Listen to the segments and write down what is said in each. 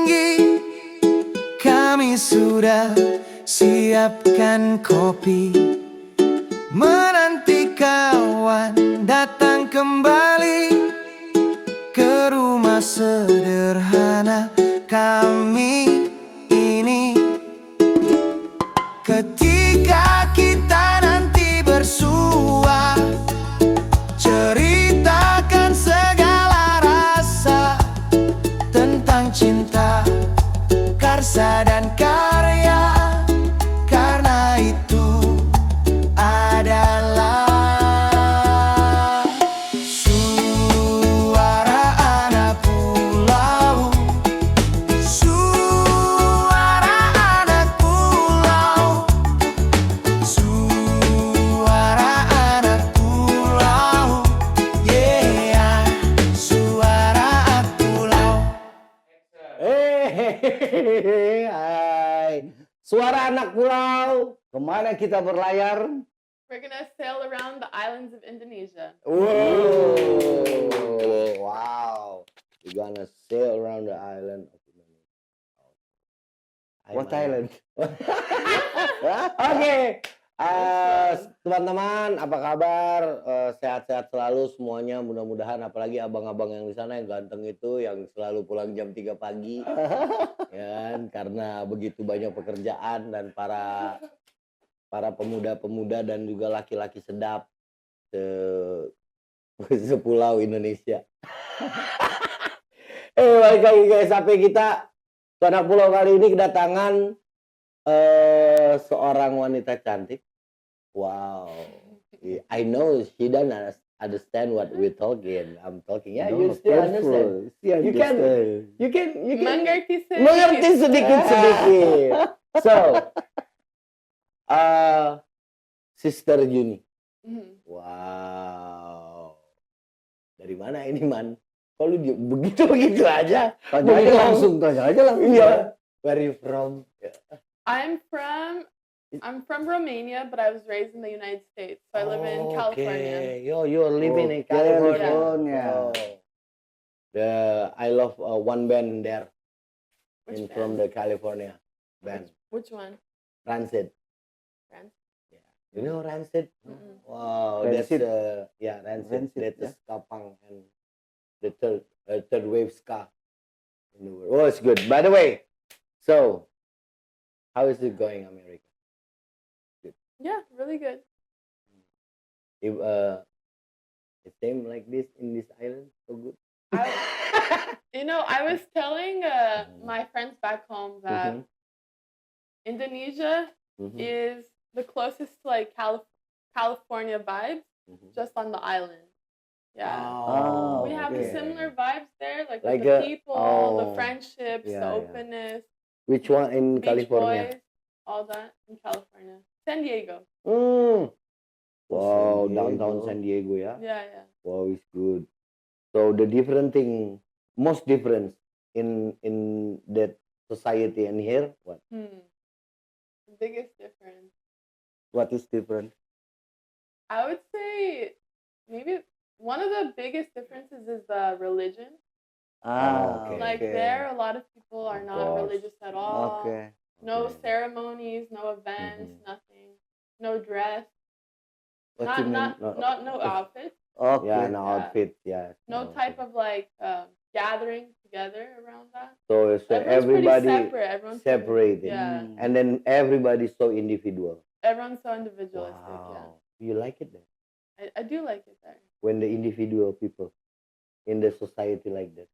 tinggi, kami sudah siapkan kopi, menanti kawan datang kembali ke rumah sederhana kami ini. Ketika kita nanti bersua, ceritakan segala rasa tentang cinta, karsa dan karya, karena itu adalah suara anak pulau. Suara anak pulau. Suara anak pulau. Yeah, suara anak pulau. Hai, suara anak pulau. Kemana kita berlayar? We're gonna sail around the islands of Indonesia. Wow. We're gonna sail around the island of Indonesia. What island? Oke. Teman-teman, apa kabar? Sehat-sehat selalu semuanya. Mudah-mudahan, apalagi abang-abang yang di sana yang ganteng itu, yang selalu pulang jam 3 pagi. Ya kan? Karena begitu banyak pekerjaan dan para pemuda-pemuda dan juga laki-laki sedap sepulau Indonesia. Balik lagi guys, sampai kita ke anak pulau kali ini kedatangan seorang wanita cantik. Wow, I know she don't understand what we're talking. I'm talking. Yeah, you still understand. You can. Mengerti Mengerti sedikit-sedikit. So, Sister Juni. Wow. Dari mana ini, Man? Kok lu begitu aja? Tanya aja langsung. Iya. Where you from? I'm from Romania, but I was raised in the United States. So I live in California. You're living in California. I love one band there. Which From the California band. Which one? Rancid. Rancid? Yeah. You know Rancid? Mm-mm. Wow, Rancid. That's Rancid. Rancid, That's ska punk and the third wave ska in the world. Oh, it's good. By the way, so how is it going, America? Yeah, really good. If it same like this in this island, so good. I was telling my friends back home that Indonesia is the closest to like California vibes, just on the island. Yeah. Oh, We have the okay. similar vibes there, like Like with the people, the oh. friendships, Yeah, the yeah. openness, Which one in Beach California? Boys, all that in California. San Diego. Wow, San downtown Diego. San Diego, yeah. Yeah. Wow, it's good. So the most difference in that society and here, what? The biggest difference, What is different? I would say, maybe one of the biggest differences is the religion. Okay. Like there, a lot of people are Of not course. religious at all. Okay. No Okay. ceremonies, no events, nothing. No dress. What you mean? No outfits. Okay. Yeah, no Yeah. outfit, yeah. No type of like gathering together around that. So Everyone's pretty everybody separate. Everyone's pretty- separated. Yeah. Mm. And then everybody's so individual. Everyone's so individualistic. Wow. You like it then? I do like it there. When the individual people in the society like that.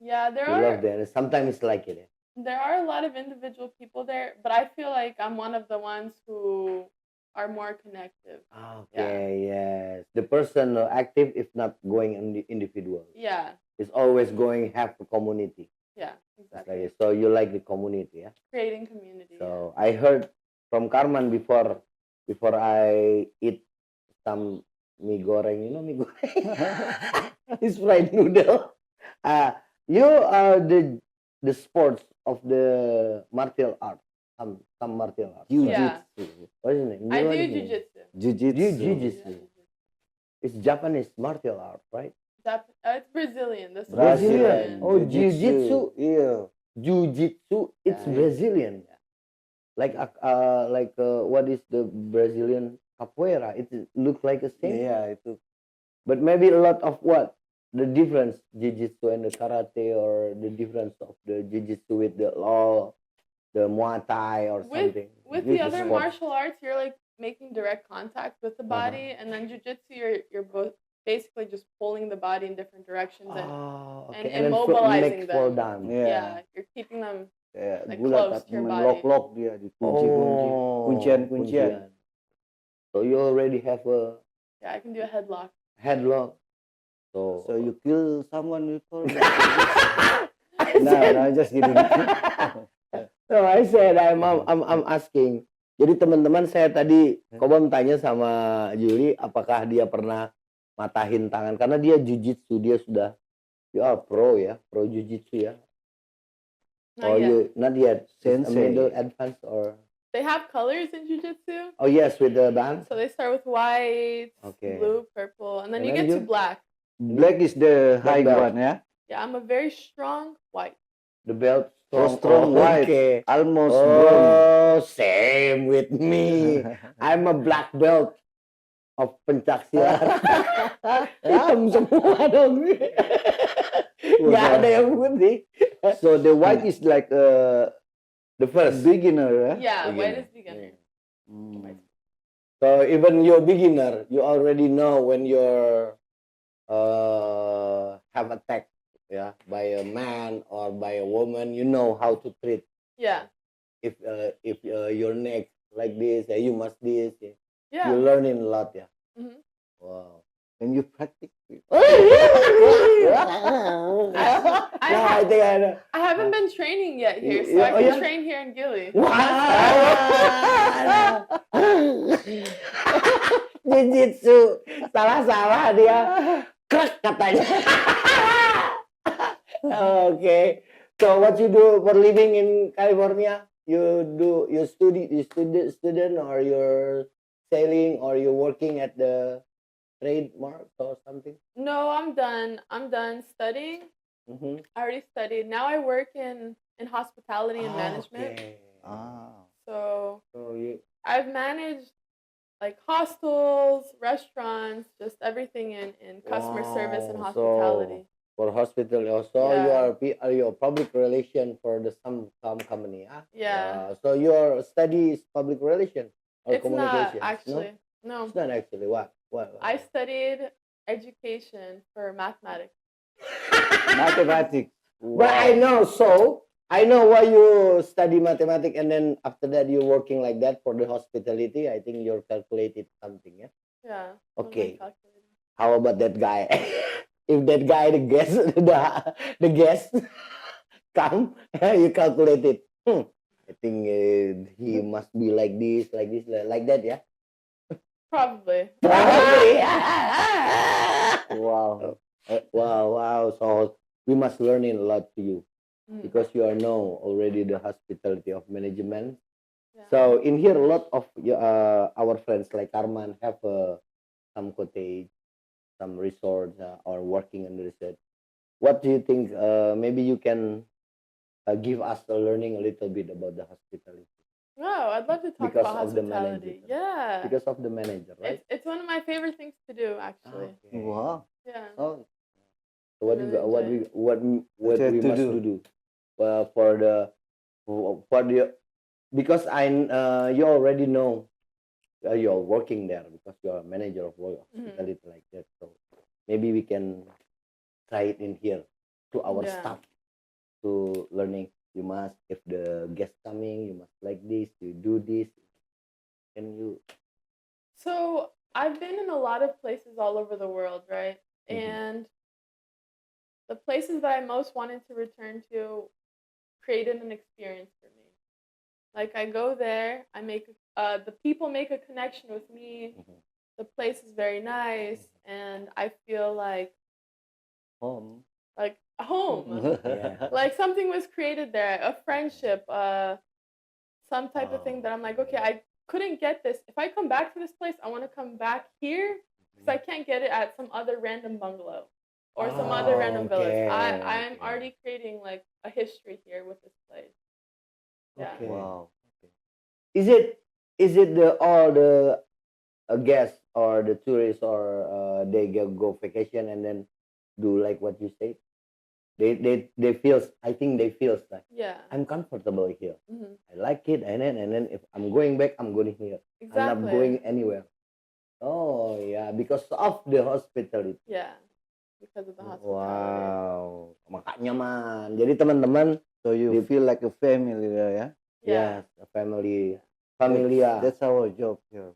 Yeah, there You are love that. And sometimes it's like it. there are a lot of individual people there, but I feel like I'm one of the ones who are more connective. Okay, yes. The person active if not going in the individual. Yeah, It's always going have a community. yeah, It's exactly. like, so you like the community, yeah? Creating community. So I heard from Carmen before I eat some mie goreng. You know mie goreng? It's fried noodle. You are the sports of the martial art. Some martial art. Yeah. What is it? I do jujitsu. Jiu-jitsu. It's Japanese martial art, right? It's Brazilian. This is Brazilian. Oh, Brazilian. jiu-jitsu. Iya. Jiu-Jitsu, it's Yeah, Brazilian. What is the Brazilian capoeira? It looks like the same. yeah, itu. But maybe a lot of what? The difference jiu-jitsu and the karate, or the difference of the jiu-jitsu with the law, the Muay Thai or something. With With the the other sports. martial arts, you're like making direct contact with the body, and then jujitsu, you're both basically just pulling the body in different directions Oh, and okay. And then immobilizing neck fall them. down. Yeah. You're keeping them. Kayak Like gulat close to your main body. lock-lock dia dikunci-kunci. Oh, Kuncian-kuncian. So you already have a Yeah, I can do a headlock. headlock. So, So you kill someone before? I No, said, no, just kidding. no, I said I'm asking. Jadi teman-teman, saya tadi Kobam tanya sama Juli apakah dia pernah matahin tangan, karena dia jujitsu, dia sudah pro jujitsu ya. Not yet. You not yet. It's a Sensei. middle advanced or They have colors in jujitsu. oh yes, with the band. So they start with white, Okay. blue, purple, and then And you then get to you- black. Black is the Black high belt. one, ya. Yeah, I'm a very strong white. The belt Oh, strong white. Okay. Almost brown. Oh, same with me. I'm a black belt of pencak silat. Hitam semua dong. Nggak ada yang putih. So the white is like The first. beginner, ya. Yeah, white Beginner. is beginner. Hmm. So even you're beginner, you already know when you're have attacked by a man or by a woman, you know how to treat. Yeah, If your neck like this, you must this. yeah. You learning a lot, yeah. Mhm. Wow. And you practice. No, I think I know. I haven't been training yet here, so Yeah, I oh, can yeah? train here in Gili. Jiu-jitsu. Salah-salah dia. Krek katanya. Okay. So what you do for living in California? You student, or you're sailing, or you're working at the trademark or something? No, I'm done. I'm done studying. Mm-hmm. I already studied. Now I work in hospitality and management. Okay. Ah. So So you I've managed like hostels, restaurants, just everything in customer service and Wow, hospitality. for hospital also, Yeah. you are public relation for the some company, ah? Yeah. So your study is public relation or It's not communication? actually. No, No. it's not actually. What? I studied education for mathematics. Mathematics. But I know. So I know why you study mathematics, and then after that you're working like that for the hospitality. I think you're calculated something, yeah. Yeah. Okay. What am I calculating? How about that guy? If that guy, the guest, the guest come, you calculate it. I think he must be like this, like that, yeah. Probably. Probably. Wow. Wow. So we must learn a lot to you, Mm. because you are know already the hospitality of management. Yeah. So in here, a lot of our friends like Arman have some cottage, some resorts, or working in the resort. What do you think? Maybe you can give us a learning a little bit about the hospitality No, I'd love to talk Because about of the hospitality. manager. Yeah. because of the manager, right? It's one of my favorite things to do, actually. Okay. Wow. Yeah. Oh, so what Really enjoy what we you have to must do. do for the because you already know you're working there because you're a manager of work hospitality like that. So maybe we can try it in here to our Yeah. staff to learning. You must, if the guest coming, you must like this. You do this. Can you? So I've been in a lot of places all over the world, right? Mhm. And the places that I most wanted to return to created an experience for me. Like I go there, I make the people make a connection with me. Mhm. The place is very nice, and I feel like Home. home. Yeah. Like something was created there, a friendship, some type of thing that I'm like, okay, I couldn't get this. If I come back to this place, I want to come back here because I can't get it at some other random bungalow or some other random village. Okay, I'm okay. already creating like a history here with this place. Yeah. Okay. Wow. Is it the all the guests or the tourists or they go vacation and then do like what you said? They feels, I think they feels like Yeah. I'm comfortable here. Mhm. I like it, and then if I'm going back, I'm going here. I'm not Exactly. going anywhere. Oh yeah, because of the hospitality. Yeah. Because of the hospitality. Wow, makanya man. Jadi teman-teman, So you Di- feel like a family there, yeah? Yeah. yes, a family, familia. That's our job here.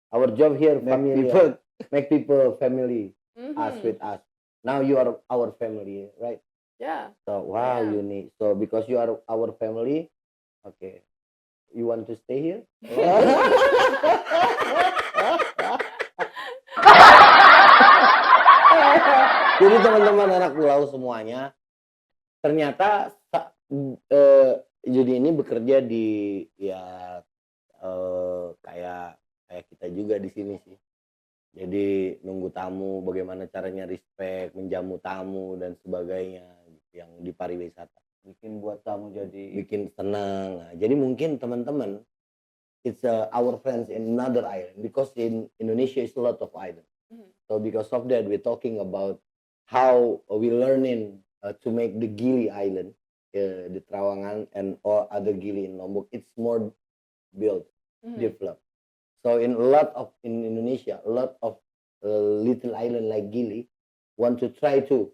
Our job here, Make familia, people make people family, us Mhm. with us. Now you are our family, right? Yeah. So wow, am. unique. So because you are our family, okay, you want to stay here? Jadi teman-teman anak pulau semuanya, ternyata Judi ini bekerja di ya kayak kita juga di sini sih. Jadi nunggu tamu, bagaimana caranya respect, menjamu tamu dan sebagainya yang di pariwisata. bikin buat tamu jadi Bikin senang. Nah, jadi mungkin teman-teman, it's our friends in another island because in Indonesia is a lot of island. Mhm. So because of that, we're talking about how we learning to make the Gili Island, the Trawangan and all other Gili in Lombok. It's more built, Mhm. developed. So in Indonesia, a lot of little island like Gili want to try to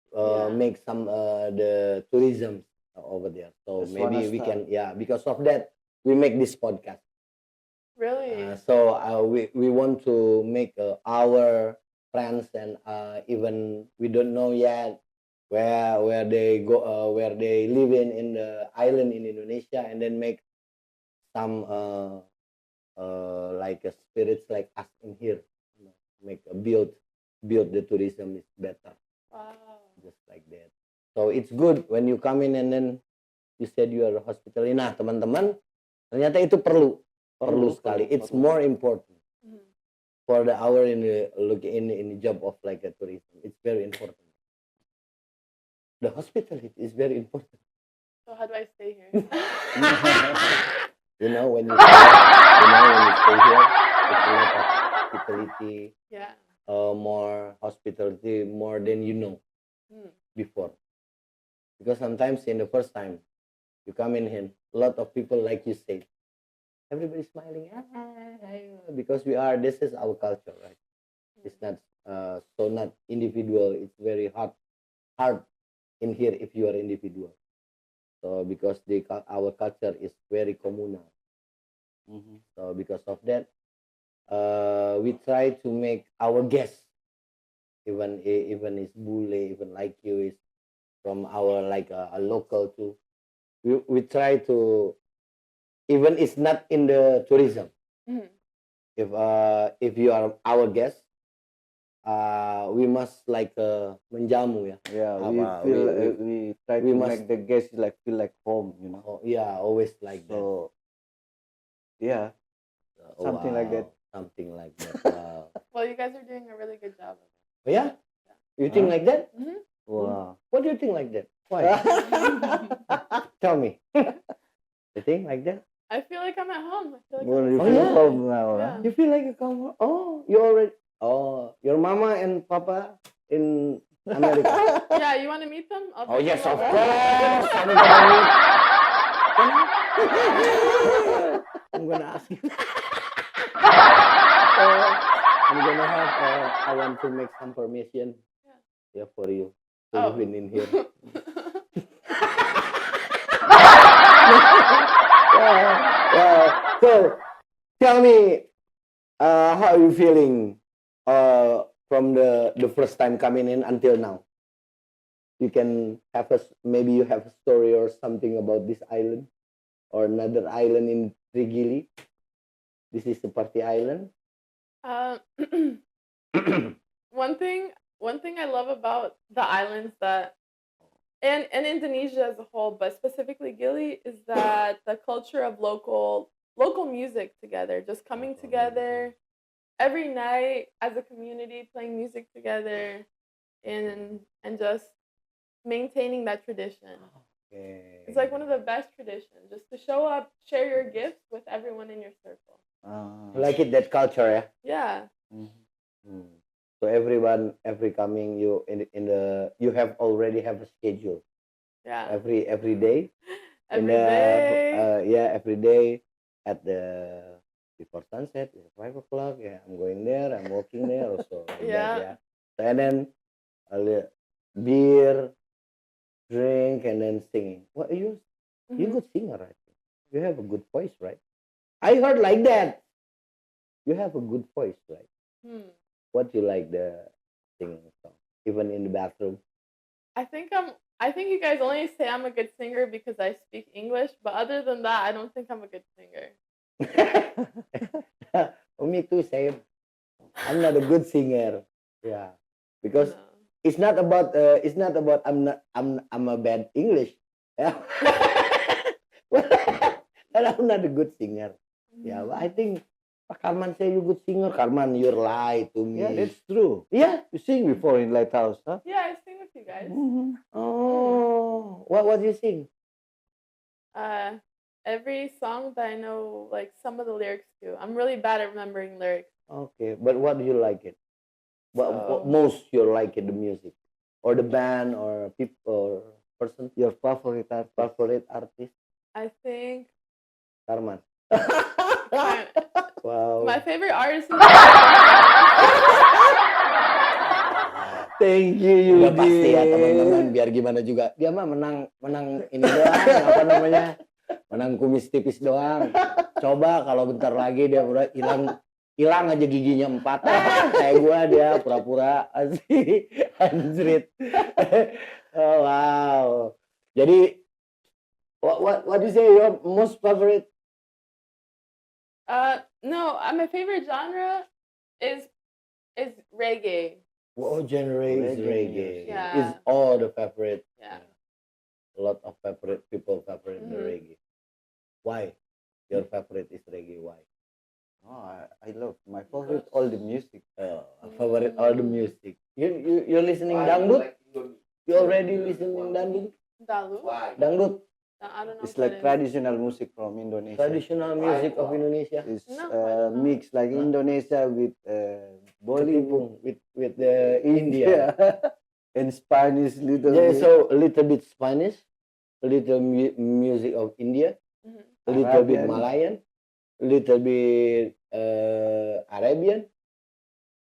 Yeah. make some the tourism over there. So Just maybe wanna we start. can, because of that we make this podcast. Really? So we want to make our friends and even we don't know yet where they go, where they live in the island in Indonesia, and then make some like spirits like us in here, make a build the tourism is better, Wow. just like that. So it's good when you come in and then you said you are hospitality. Nah teman-teman, ternyata itu perlu sekali. It's perlu. more important Mhm. for the hour in the job of like a tourism. It's very important. The hospitality is very important. So how do I stay here? You know when you stay here, it's a lot of hospitality, Yeah. more hospitality, more than you know Mm. before. Because sometimes in the first time you come in here, a lot of people like you say, everybody smiling, because this is our culture, right? It's not so not individual. It's very hard in here if you are individual. So because our culture is very communal. Mhm. So because of that, we try to make our guests, even is bule, even like you is from our like a local too. We try to, even it's not in the tourism. Mhm. If you are our guest, we must like menjamu ya. Yeah, we Apa, feel we- we try we to must- make the guests like feel like home, you know. Oh yeah, always like that. So yeah, something like that. Something like that. Wow. Well, you guys are doing a really good job of it. Oh, yeah? You think Huh? like that? Mhm. Wow. What do you think like that? Why? Tell me. You think like that? I feel like I'm at home. I feel like Well, I'm you Oh, at feel yeah? home now, Yeah. huh? You feel like a come? Oh, you already. Oh, your mama and papa in America. Yeah, you want to meet them? I'll Oh bring yes, them of over. course. I'm gonna meet. I'm gonna ask you. I'm gonna have. I want to make some permission. Yeah, for you to Oh. live in here. So tell me, how are you feeling from the first time coming in until now? You can have maybe you have a story or something about this island or another island in Trigili. This is the party island. Um, one thing I love about the islands that and Indonesia as a whole, but specifically Gili, is that the culture of local music together, just coming together every night as a community, playing music together, and just maintaining that tradition. Okay. It's like one of the best traditions, just to show up, share your gifts with everyone in your circle. You like it, that culture, yeah? Yeah. Hmm. So everyone, every coming, you in the you have already have a schedule Yeah. every day. Every day. Yeah, every day at the before sunset, it's 5 o'clock. Yeah, I'm going there. I'm walking there also. Like Yeah. that, yeah. So, and then a beer, drink, and then singing. What you Mhm. good singer, right? You have a good voice, right? I heard like that. You have a good voice, right? Hmm. What you like the singing song, even in the bathroom? I think you guys only say I'm a good singer because I speak English, but other than that, I don't think I'm a good singer. Me too, same. I'm not a good singer. Yeah, because No. it's not about I'm a bad English. Yeah. And I'm not a good singer. Yeah, but I think Pak Karman say you good singer. Karman, you're lie to me. Yeah, that's true. Yeah. You sing before in Lighthouse, huh? Yeah, I sing with you guys. Oh, what do you sing? Every song that I know, like some of the lyrics to. I'm really bad at remembering lyrics. Okay, but what do you like it? What So- most you like it, the music, or the band, or people, or person? Your favorite artist? Favorite artist? I think Karman. my, Wow. my favorite artist is Thank you, Udah pasti ya Yudi. teman-teman. Biar gimana juga, dia mah menang ini doang, apa namanya? Menang kumis tipis doang. Coba kalau bentar lagi dia udah hilang aja giginya 4. Kayak gua dia pura-pura asli anjrit. Oh, wow. Jadi what do you say your most favorite? no, my favorite genre is reggae. Oh, genre is Reggae reggae. music. Yeah. Is all the favorite. Yeah. A lot of favorite people favorite the Mhm. reggae. Why? Your favorite is reggae. Why? Oh, I love my favorite all the music. Favorite all the music. You're listening dangdut? You already listening dangdut? Dalu? Dangdut, I don't know. It's what like that is. traditional music from Indonesia. traditional music of Indonesia. It's No, I don't know. mixed like Indonesia with Bollywood. Ketipung with the India. And Spanish little Yeah, bit. so a little bit Spanish, a little music of India, Mhm. a little bit Arabian. Malayan, a little bit Arabian,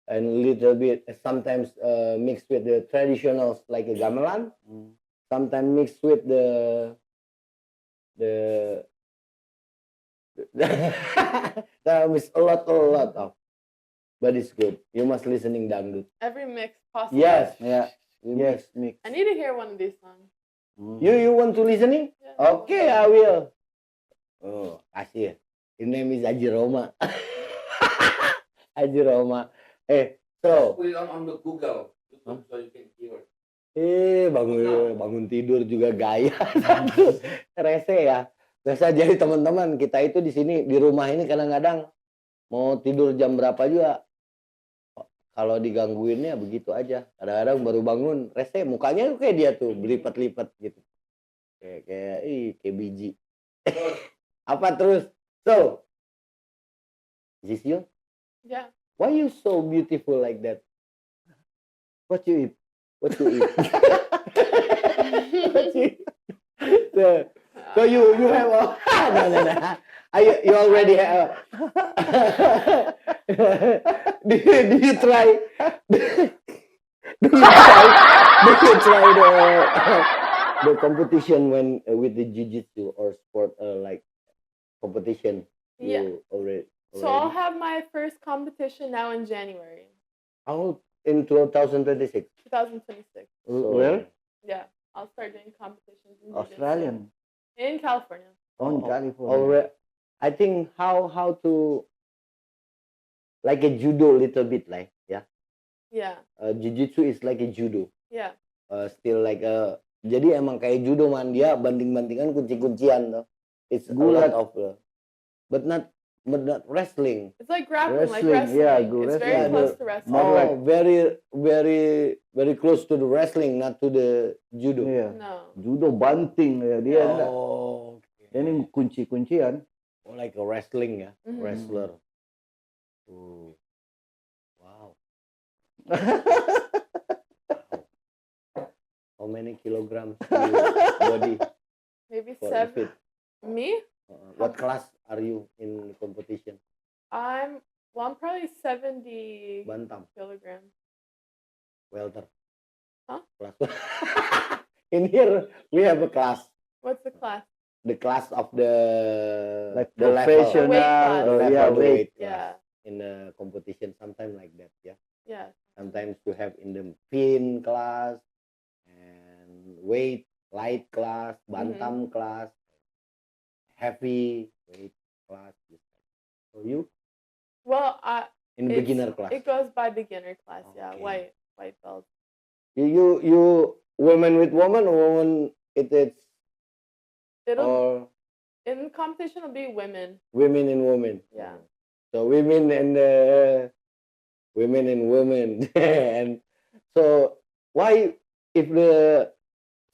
and a little bit sometimes mixed with the traditionals like a gamelan. Mm. Sometimes mixed with the there is a lot of, but it's good. You must listening dangdut. Every mix possible. Yes. Yeah. We Yes. mix. I need to hear one of these songs. Mm. You want to listening? Yeah. Okay, I will. Oh, kasih. His name is Haji Roma. Haji Roma. So, Put it on the Google YouTube so you can hear. bangun tidur juga gaya. Rese ya. Biasa jadi teman-teman kita itu di sini di rumah ini kadang-kadang mau tidur jam berapa juga. Kalau digangguinnya begitu aja. Kadang-kadang baru bangun rese, mukanya kayak dia tuh berlipat-lipat gitu. Kayak biji. Apa terus? So, is this you? Yeah. Why you so beautiful like that? What you eat? What you eat? What you eat? So you have a no. You already have. do you try? Do you try the competition when with the jiu-jitsu or sport like competition? Yeah. You already. So I'll have my first competition now in January Out in 2026. 2026. Where? Yeah. I'll start doing competitions in jiu-jitsu. Australian. In California. On California. Already, I think how to like a judo little bit like yeah. Yeah. Jiu-jitsu is like a judo. Yeah. Still like jadi emang kayak judo man dia banting-bantingan kunci-kuncian tuh. It's a Gulat. lot of but not but not wrestling. It's like grappling, like Wrestling, wrestling. yeah, go It's wrestling. very Yeah, close the- to wrestling. More Oh, like- very close to the wrestling, not to the judo. Iya. No. Judo banting ya dia enggak. Oh, Dia ini kunci-kuncian. oh, like a wrestling ya, Mhm. wrestler. Oh, wow. How many kilograms in your body Maybe for 7. fit? Me? What class are you in competition? I'm probably 70 Bantam, kilograms. welter. Huh? Class. In here we have a class. What's the class? The class of the Like the level, professional, The weight class. the level, yeah, the weight. weight class Yeah. in the competition. Sometimes like that, yeah. Yeah. Sometimes you have in the pin class and weight light class, bantam class, heavy weight class. So you Well, in it's- beginner class. it goes by beginner class. Yeah, Okay. white belt. You woman with woman or woman it's It'll or in competition will be women. women and women. Yeah. So women and women and women and so why if the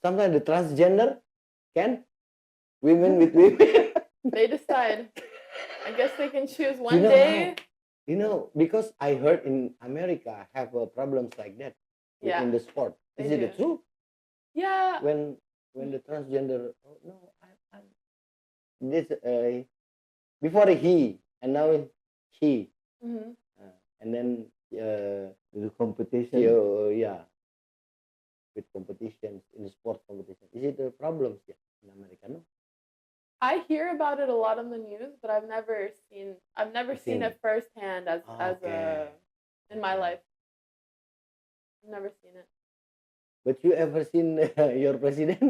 sometimes the transgender can women with women. They decide. I guess they can choose You one know day. You know, because I heard in America have problems like that Yeah. in the sport. Is They it the do. truth? Yeah. When the transgender, oh no, I'm this before he and now he hmm and then The competition. yeah with competitions in sport competition. Is it a problem yeah, in America? No. I hear about it a lot on the news, but I've never seen Seen it firsthand as Okay. in my life. I've never seen it. But you ever seen your president?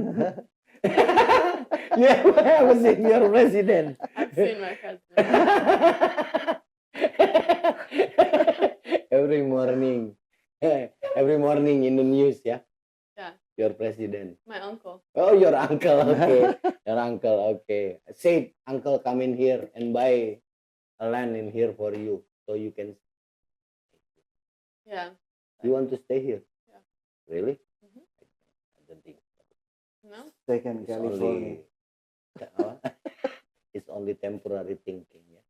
You ever seen your president? I've seen my president. every morning, every morning in the news, yeah. Yeah. Your president. My uncle. Oh, your uncle. Okay, your uncle. Okay. Say, uncle, come in here and buy a land in here for you, so you can. Yeah. You want to stay here? Yeah. Really? Mhm. I don't think. No. Second It's California. only. It's only temporary thinking. Yeah.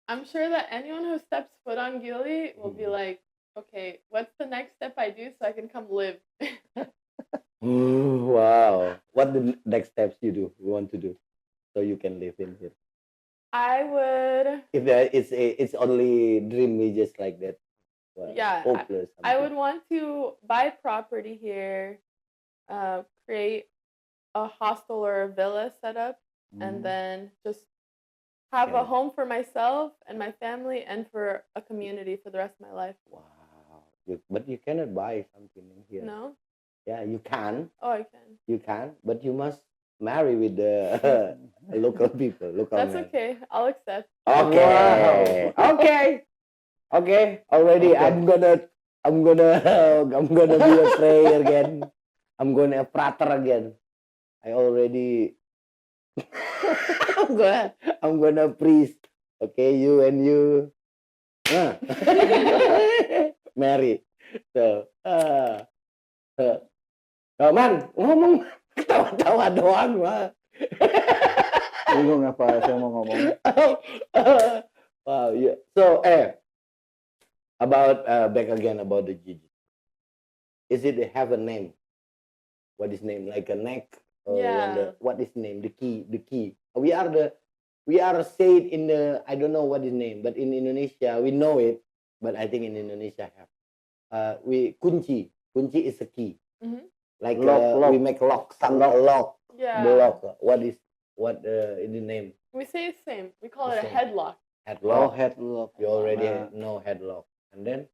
I'm sure that anyone who steps foot on Gili will be Mhm. like, okay, what's the next step I do so I can come live? Wow. What the next steps you want to do, so you can live in here? I would If there it's only dream, we just like that. Well, Yeah, hopeless. I would want to buy property here, create a hostel or a villa set up, and then just have a Okay. home for myself and my family and for a community for the rest of my life. Wow. But you cannot buy something in here. No? Yeah, you can. Oh, I can. You can, but you must marry with the local people. Local That's men. okay. I'll accept. Okay. Okay. Okay. Already, Okay. I'm gonna be a prayer again. I'm gonna a prater again. I already. I'm gonna priest. Okay, you and you. Huh. Marry. So. Oh, man, ngomong ketawa-tawa doang, mah. Bingung apa saya mau ngomong. Wow, yeah. So, about back again about the jiu-jitsu. Is it have a name? What is name? Like a neck? Or Yeah. what is name? The key. We are said in the I don't know what is name, but in Indonesia we know it. But I think in Indonesia have. We kunci. Kunci is a key. Mhm. Like Lock. we make lock. Some Lock. lock. Yeah. The lock. What is the name? We say the same. We call The it a same. headlock. Oh, Headlock. headlock. You already Nah, know headlock. And then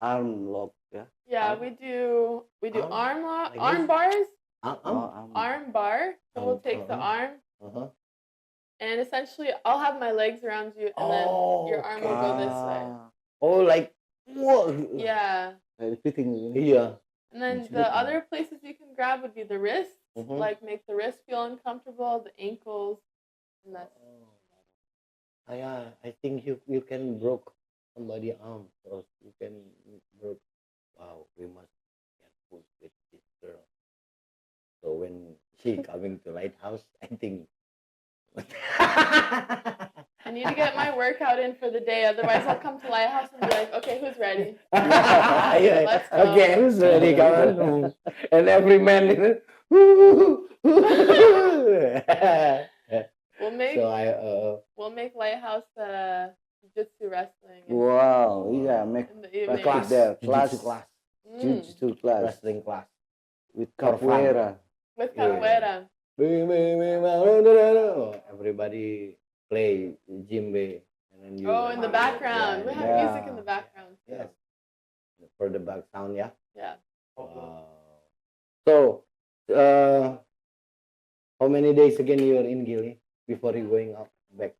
arm lock ya. Yeah, Arm- we do arm arm lock, like arm this? bars, Oh, arm. arm bar. So we'll take the arm uh-huh. and essentially I'll have my legs around you and then your arm will go this way. Oh, like whoa. Yeah. Kayak fitting ini. Yeah. And then It's the good. other places you can grab would be the wrists, Mhm. like make the wrist feel uncomfortable, the ankles, and that's I think you can broke somebody arm, or you can broke. Wow, we must get food with this girl. So when she coming to Lighthouse, I think. I need to get my workout in for the day, otherwise I'll come to Lighthouse and be like, okay, who's ready? Yeah, Let's go. okay, who's ready? Come on. And every man, We'll make so I we'll make Lighthouse jiu-jitsu wrestling Wow, yeah, make in the practice evening. class, there, jiu-jitsu class, class, jiu-jitsu class wrestling class. with For fun. capoeira. With Yeah. capoeira. Everybody play djembe, and then you. Oh, in the background. We have Yeah. music in the background. too. Yes. For the back sound, yeah. Yeah. Wow. So, how many days again you are in Gili before you going out back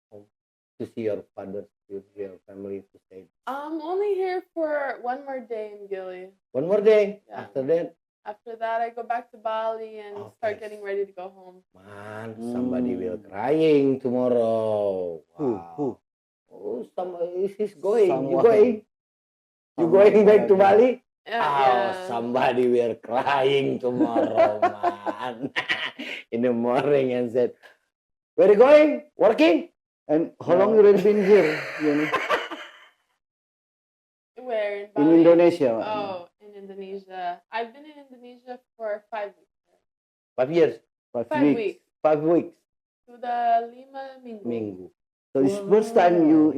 home to see your father, to see your family to stay? I'm only here for one more day in Gili. One more day. Yeah. After that, After that, I go back to Bali and Okay. start getting ready to go home. man, somebody will crying tomorrow. Who? Wow. Who? Oh, somebody is going. You Someone. going? You going back to Bali? Yeah. Oh, yeah. somebody will crying tomorrow, man. In the morning and said, "Where you going? Working?" And how long you already been here? Where in In Bali? Indonesia. Oh, in Indonesia. I've been in Indonesia for 5 weeks. 5 years, 5 5 weeks. weeks. 5 weeks, Sudah 5 minggu. minggu. So it's first time you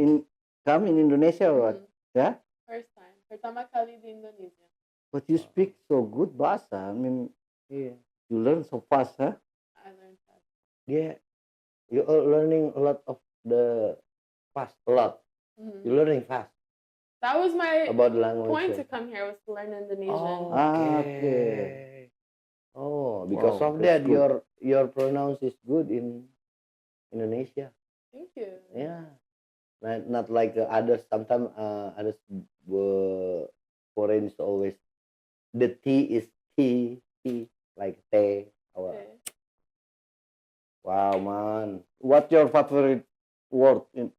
come in Indonesia or what? Mhm. Yeah? First time. Pertama kali di Indonesia. But you speak so good bahasa. I mean, Yeah, you learn so fast, huh? I learned that. yeah. You are learning a lot of the fast, a lot. Mhm. You're learning fast That was my about the language. point to come here, was to learn Indonesian. Oh, Okay. Oh, because Wow, of that's that, good. your pronounce is good in Indonesia. Thank you. Yeah, not like others. Sometimes others foreigners always the T is T like T. Or, Okay. wow, man. What's your favorite word in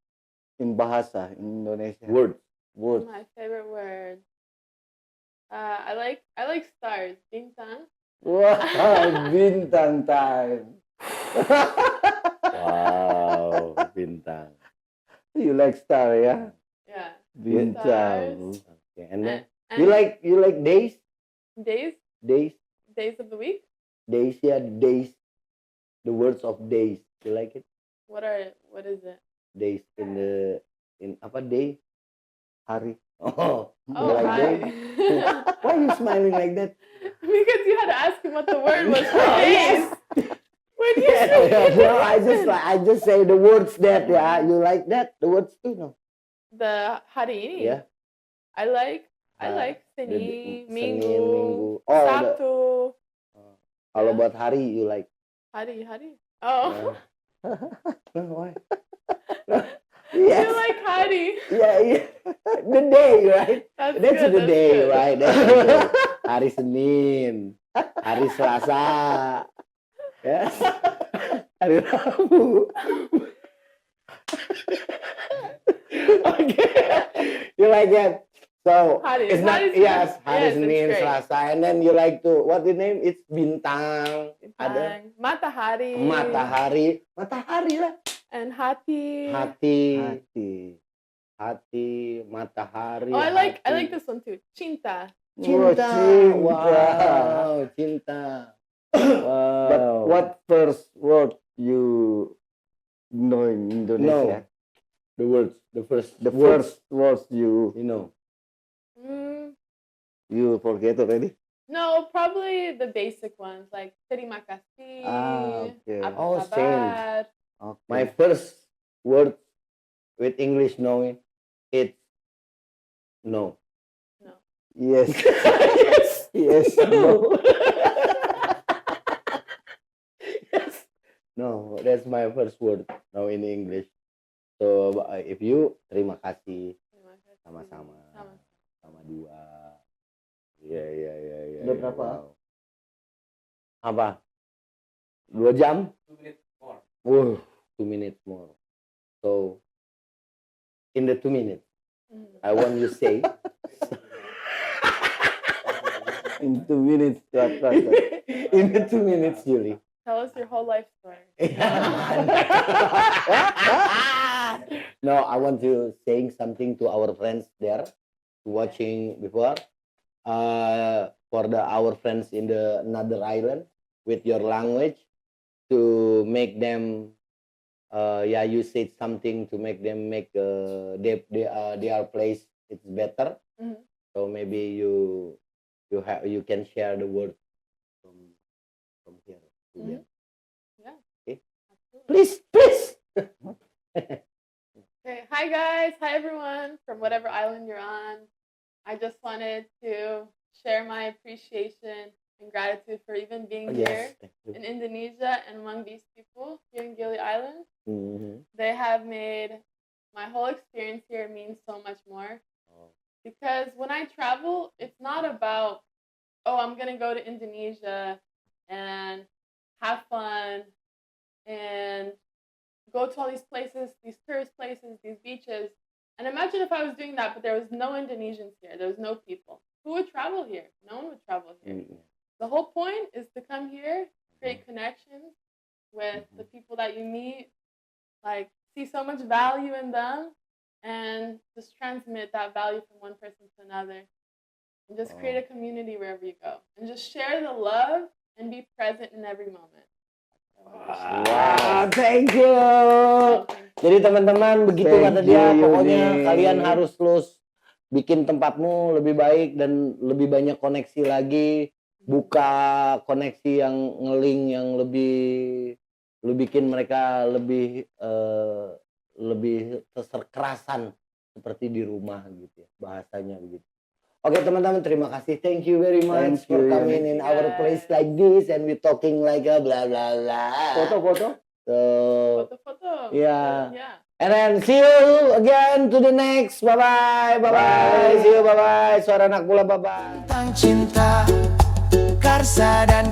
bahasa in Indonesia? Word. Word. My favorite word. I like stars. Bintang. Wow, bintang time. Wow, bintang. You like star, yeah? Yeah. Bintang. Okay, and then And you like days, days days, of the week. days. Yeah, days. The words of days. You like it? What is it? Days in apa day? Hari. Oh, you Oh, like hi. day? Why are you smiling like that? Because you had to ask him what the word was for Oh, days. When you Yeah, said no, I just say the words that you like that the words too no the hari ini. yeah I like the Senin, Senin, Minggu, Minggu. Oh, Sabtu. kalau Yeah. buat hari you like Hari. Oh. no, why You yes like hari. yeah the day right That's that's good. the That's day good. right that's the day. Hari Senin, hari Selasa, yes, hari Rabu. Okay, you like that? So Hari. it's not Hari's yes, good. hari Yes, it's Senin, great. Selasa, and then you like to what the name? It's bintang, ada Bintang. Matahari. matahari lah, And hati. hati, matahari. Oh, I like hati. this one too. Cinta. Cinta. Cinta. Wow, cinta. Wow. But what first word you know in Indonesia? The words, the first, The words, first words you know. forget already? No, probably the basic ones like terima kasih. Okay. Apa Oh, kabar? Okay. My first word with English knowing it's no. Yes. Yes. Yes. No. Yes. No, that's my first word now in English. So if you terima kasih Terima kasih. sama-sama. Sama. Sama dua. Iya. Udah berapa? Wow. Apa? 2 jam? 2 minutes more. 2 minutes more. So in the 2 minutes, Mhm. I want you say In 2 minutes. What? in the 2 minutes, Julie. Tell us your whole life story. No, I want you saying something to our friends there watching before. For our friends in the another island with your language to make them yeah, you said something to make them make their place it's better. Mhm. So maybe you can share the word from here to Mhm. them. Yeah. Okay. Absolutely. Please. Okay. Hi guys. Hi everyone from whatever island you're on. I just wanted to share my appreciation and gratitude for even being Oh, here yes. Thank you. in Indonesia and among these people here in Gili Island. Mhm. They have made my whole experience here mean so much more. Oh. Because when I travel, it's not about, oh, I'm going to go to Indonesia and have fun and go to all these places, these tourist places, these beaches. And imagine if I was doing that, but there was no Indonesians here, there was no people. Who would travel here? No one would travel here. Mm. The whole point is to come here, create connections with the people that you meet, like see so much value in them, and just transmit that value from one person to another. And just create a community wherever you go. And just share the love and be present in every moment. Wow, thank you. So, thank you. Jadi teman-teman begitu Thank kata dia, you, pokoknya Yuni. kalian harus terus bikin tempatmu lebih baik dan lebih banyak koneksi lagi, buka koneksi yang ngeling yang lebih lu bikin mereka lebih lebih keserkerasan seperti di rumah gitu ya, bahasanya begitu. Oke teman-teman, terima kasih. Thank you very much Thank for you, coming in Yuni. our place like this and we talking like a blah blah blah. Foto. So Foto-foto. yeah. Yeah. And then see you again to the next. Bye bye. See you bye bye. Suara anak bola bye bye. Tentang cinta, Karsa dan